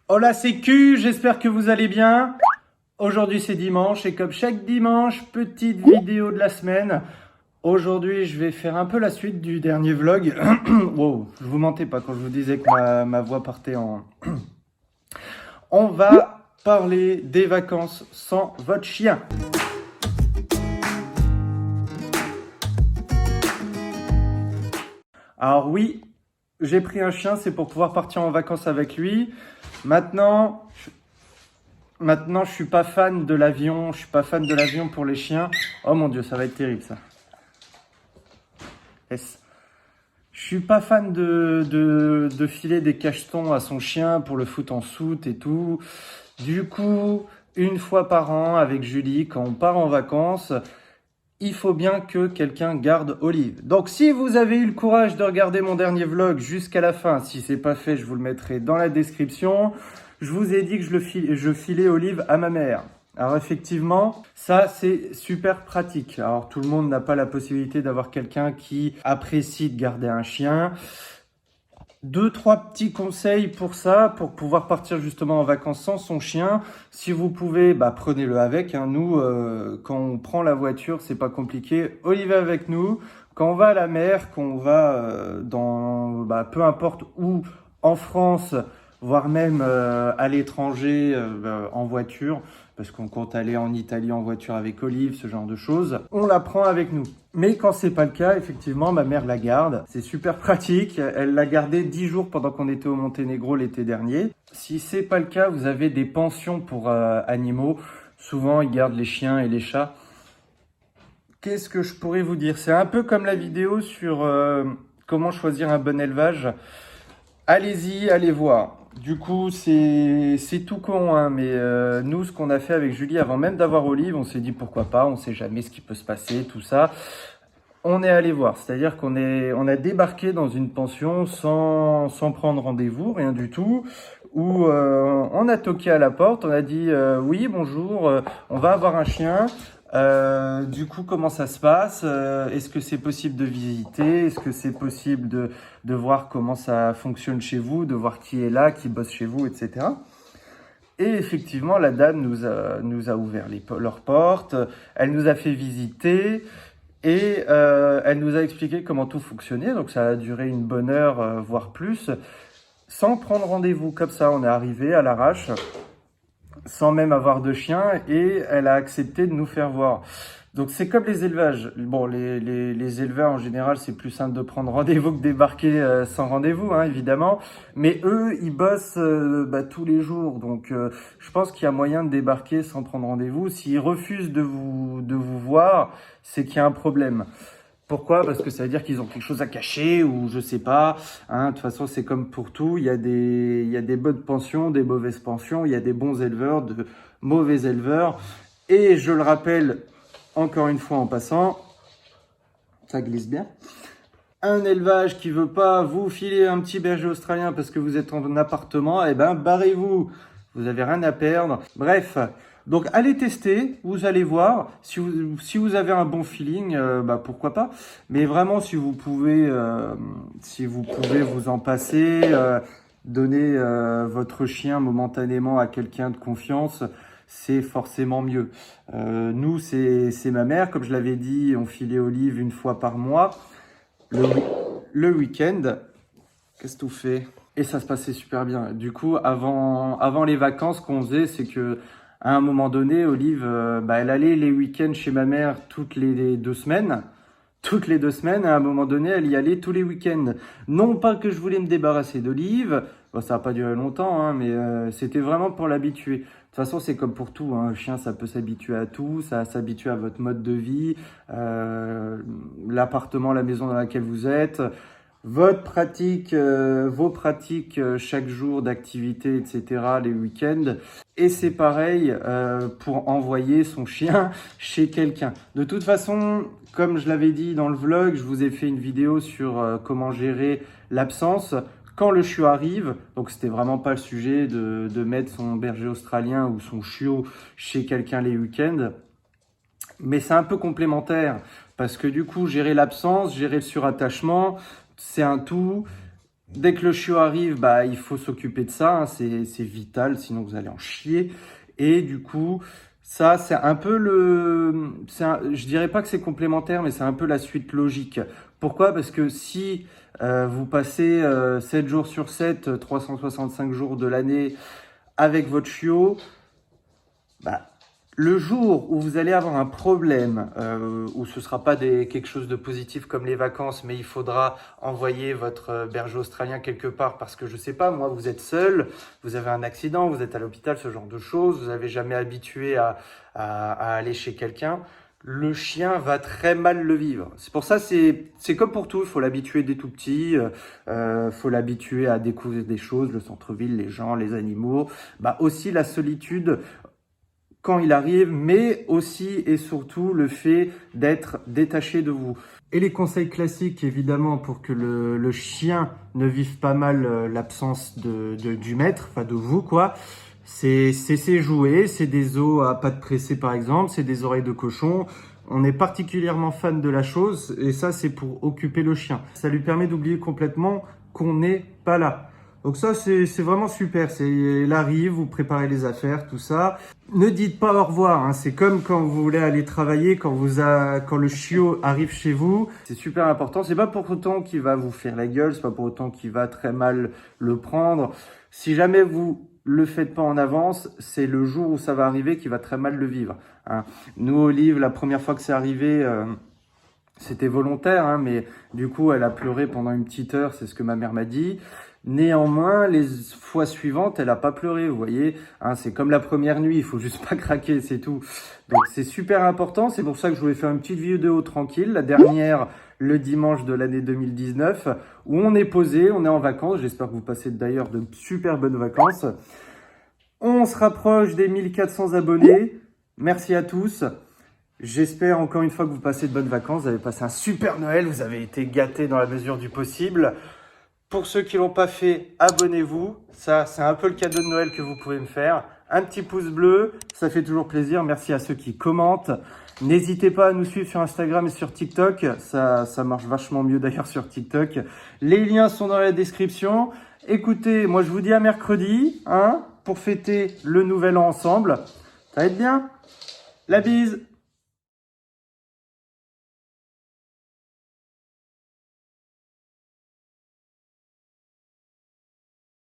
Hola sécu, j'espère que vous allez bien. Aujourd'hui c'est dimanche et comme chaque dimanche, petite vidéo de la semaine. Aujourd'hui je vais faire un peu la suite du dernier vlog. Wow, je vous mentais pas quand je vous disais que ma voix partait en... On va parler des vacances sans votre chien. Alors oui, j'ai pris un chien, c'est pour pouvoir partir en vacances avec lui. Maintenant, je suis pas fan de l'avion. Je suis pas fan de l'avion pour les chiens. Oh mon Dieu, ça va être terrible ça. Yes. Je suis pas fan de filer des cachetons à son chien pour le foutre en soute et tout. Du coup, une fois par an avec Julie, quand on part en vacances, il faut bien que quelqu'un garde Olive. Donc si vous avez eu le courage de regarder mon dernier vlog jusqu'à la fin, si c'est pas fait, je vous le mettrai dans la description. Je vous ai dit que je filais Olive à ma mère. Alors effectivement, ça c'est super pratique. Alors tout le monde n'a pas la possibilité d'avoir quelqu'un qui apprécie de garder un chien. Deux, trois petits conseils pour ça, pour pouvoir partir justement en vacances sans son chien. Si vous pouvez, prenez-le avec. Hein. Nous, quand on prend la voiture, c'est pas compliqué. Olive est avec nous. Quand on va à la mer, quand on va peu importe où, en France, voire même à l'étranger en voiture, parce qu'on compte aller en Italie en voiture avec Olive, ce genre de choses, on la prend avec nous. Mais quand c'est pas le cas, effectivement, ma mère la garde. C'est super pratique. Elle l'a gardé 10 jours pendant qu'on était au Monténégro l'été dernier. Si c'est pas le cas, vous avez des pensions pour animaux. Souvent, ils gardent les chiens et les chats. Qu'est-ce que je pourrais vous dire? C'est un peu comme la vidéo sur comment choisir un bon élevage. Allez-y, allez voir. Du coup, c'est tout con, hein, mais nous, ce qu'on a fait avec Julie, avant même d'avoir Olive, on s'est dit pourquoi pas, on sait jamais ce qui peut se passer, tout ça. On est allé voir, c'est-à-dire on a débarqué dans une pension sans prendre rendez-vous, rien du tout, où on a toqué à la porte, on a dit oui, bonjour, on va avoir un chien. Du coup, comment ça se passe? Est-ce que c'est possible de visiter? Est-ce que c'est possible de voir comment ça fonctionne chez vous, de voir qui est là, qui bosse chez vous, etc. Et effectivement, la dame nous a ouvert leurs portes, elle nous a fait visiter et elle nous a expliqué comment tout fonctionnait. Donc ça a duré une bonne heure, voire plus, sans prendre rendez-vous. Comme ça, on est arrivé à l'arrache, sans même avoir de chien, et elle a accepté de nous faire voir. Donc c'est comme les élevages. Bon, les éleveurs en général, c'est plus simple de prendre rendez-vous que débarquer sans rendez-vous, hein, évidemment. Mais eux, ils bossent tous les jours. Donc je pense qu'il y a moyen de débarquer sans prendre rendez-vous. S'ils refusent de vous voir, c'est qu'il y a un problème. Pourquoi? Parce que ça veut dire qu'ils ont quelque chose à cacher ou je sais pas. Hein, de toute façon, c'est comme pour tout. Il y a des bonnes pensions, des mauvaises pensions. Il y a des bons éleveurs, de mauvais éleveurs. Et je le rappelle encore une fois en passant, ça glisse bien. Un élevage qui veut pas vous filer un petit berger australien parce que vous êtes en appartement, eh ben barrez-vous. Vous avez rien à perdre. Bref. Donc allez tester, vous allez voir. Si vous avez un bon feeling, pourquoi pas. Mais vraiment, si vous pouvez vous en passer, donner votre chien momentanément à quelqu'un de confiance, c'est forcément mieux. Nous, c'est ma mère, comme je l'avais dit, on filait Olive une fois par mois, le week-end. Qu'est-ce que tu fais? Et ça se passait super bien. Du coup, avant les vacances, ce qu'on faisait, c'est que à un moment donné, Olive, elle allait les week-ends chez ma mère toutes les 2 semaines. Toutes les 2 semaines, à un moment donné, elle y allait tous les week-ends. Non pas que je voulais me débarrasser d'Olive, bon, ça n'a pas duré longtemps, hein, mais c'était vraiment pour l'habituer. De toute façon, c'est comme pour tout, hein. Un chien, ça peut s'habituer à tout, ça s'habitue à votre mode de vie, l'appartement, la maison dans laquelle vous êtes, votre pratique, vos pratiques chaque jour d'activité, etc., les week-ends. Et c'est pareil pour envoyer son chien chez quelqu'un. De toute façon, comme je l'avais dit dans le vlog, je vous ai fait une vidéo sur comment gérer l'absence quand le chiot arrive. Donc c'était vraiment pas le sujet de mettre son berger australien ou son chiot chez quelqu'un les week-ends. Mais c'est un peu complémentaire parce que du coup, gérer l'absence, gérer le surattachement, c'est un tout. Dès que le chiot arrive, bah, il faut s'occuper de ça, hein, c'est vital, sinon vous allez en chier. Et du coup, ça, c'est un peu je dirais pas que c'est complémentaire, mais c'est un peu la suite logique. Pourquoi? Parce que si vous passez 7 jours sur 7, 365 jours de l'année avec votre chiot, bah, le jour où vous allez avoir un problème, où ce sera pas quelque chose de positif comme les vacances, mais il faudra envoyer votre berger australien quelque part parce que je sais pas, moi, vous êtes seul, vous avez un accident, vous êtes à l'hôpital, ce genre de choses, vous avez jamais habitué à aller chez quelqu'un, le chien va très mal le vivre. C'est pour ça, c'est comme pour tout, il faut l'habituer dès tout petit, faut l'habituer à découvrir des choses, le centre-ville, les gens, les animaux, bah aussi la solitude quand il arrive, mais aussi et surtout le fait d'être détaché de vous. Et les conseils classiques, évidemment, pour que le chien ne vive pas mal l'absence du maître, enfin de vous, quoi. C'est ses jouets, c'est des os à pattes pressées, par exemple, c'est des oreilles de cochon. On est particulièrement fan de la chose, et ça, c'est pour occuper le chien. Ça lui permet d'oublier complètement qu'on n'est pas là. Donc ça, c'est vraiment super. Il arrive, vous préparez les affaires, tout ça. Ne dites pas au revoir, hein. C'est comme quand vous voulez aller travailler, quand le chiot arrive chez vous. C'est super important. C'est pas pour autant qu'il va vous faire la gueule, c'est pas pour autant qu'il va très mal le prendre. Si jamais vous le faites pas en avance, c'est le jour où ça va arriver qu'il va très mal le vivre, hein. Nous, Olive, la première fois que c'est arrivé, c'était volontaire, hein, mais du coup, elle a pleuré pendant une petite heure, c'est ce que ma mère m'a dit. Néanmoins, les fois suivantes, elle a pas pleuré, vous voyez, hein, c'est comme la première nuit, il faut juste pas craquer, c'est tout. Donc c'est super important, c'est pour ça que je voulais faire une petite vidéo tranquille, la dernière le dimanche de l'année 2019, où on est posé, on est en vacances, j'espère que vous passez d'ailleurs de super bonnes vacances. On se rapproche des 1400 abonnés, merci à tous. J'espère encore une fois que vous passez de bonnes vacances, vous avez passé un super Noël, vous avez été gâtés dans la mesure du possible. Pour ceux qui l'ont pas fait, abonnez-vous. Ça, c'est un peu le cadeau de Noël que vous pouvez me faire. Un petit pouce bleu, ça fait toujours plaisir. Merci à ceux qui commentent. N'hésitez pas à nous suivre sur Instagram et sur TikTok. Ça marche vachement mieux d'ailleurs sur TikTok. Les liens sont dans la description. Écoutez, moi je vous dis à mercredi, hein, pour fêter le nouvel an ensemble. Ça va être bien. La bise!